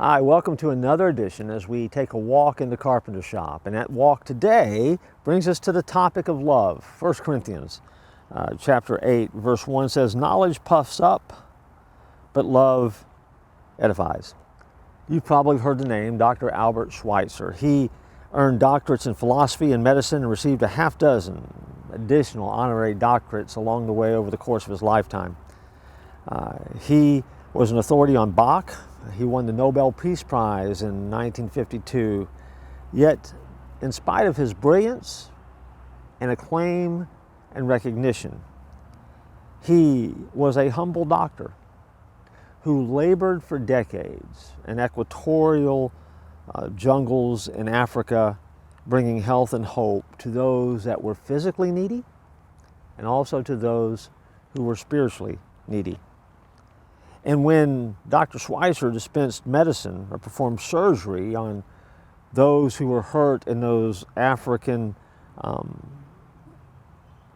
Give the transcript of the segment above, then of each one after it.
Hi, welcome to another edition as we take a walk in the Carpenter shop. And that walk today brings us to the topic of love. 1 Corinthians chapter 8, verse 1 says, "Knowledge puffs up, but love edifies." You've probably heard the name Dr. Albert Schweitzer. He earned doctorates in philosophy and medicine and received a half dozen additional honorary doctorates along the way over the course of his lifetime. He was an authority on Bach. He won the Nobel Peace Prize in 1952. Yet, in spite of his brilliance and acclaim and recognition, he was a humble doctor who labored for decades in equatorial jungles in Africa, bringing health and hope to those that were physically needy and also to those who were spiritually needy. And when Dr. Schweitzer dispensed medicine or performed surgery on those who were hurt in those African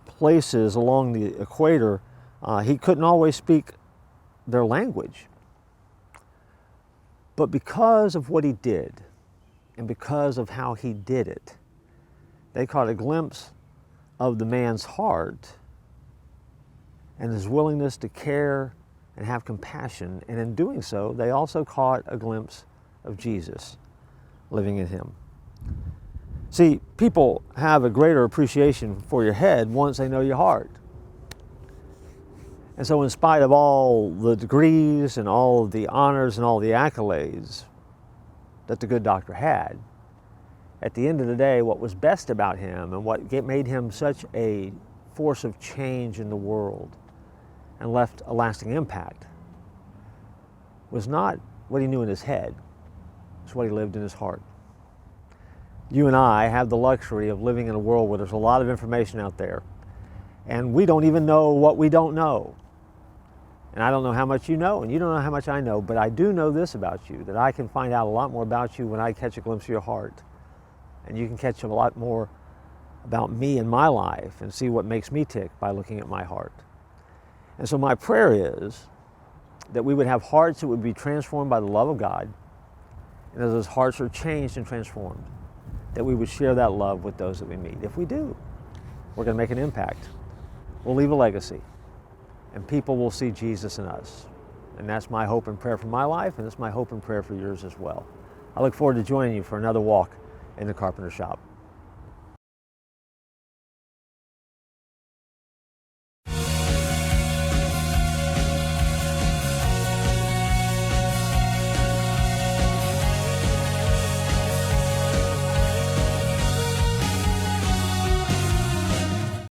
places along the equator, he couldn't always speak their language. But because of what he did and because of how he did it, they caught a glimpse of the man's heart and his willingness to care and have compassion, and in doing so, they also caught a glimpse of Jesus living in him. See, people have a greater appreciation for your head once they know your heart. And so in spite of all the degrees and all of the honors and all the accolades that the good doctor had, at the end of the day, what was best about him and what made him such a force of change in the world and left a lasting impact was not what he knew in his head, it's what he lived in his heart. You and I have the luxury of living in a world where there's a lot of information out there, and we don't even know what we don't know. And I don't know how much you know, and you don't know how much I know, but I do know this about you, that I can find out a lot more about you when I catch a glimpse of your heart. And you can catch a lot more about me and my life and see what makes me tick by looking at my heart. And so my prayer is that we would have hearts that would be transformed by the love of God, and as those hearts are changed and transformed, that we would share that love with those that we meet. If we do, we're going to make an impact. We'll leave a legacy, and people will see Jesus in us. And that's my hope and prayer for my life, and it's my hope and prayer for yours as well. I look forward to joining you for another walk in the Carpenter shop.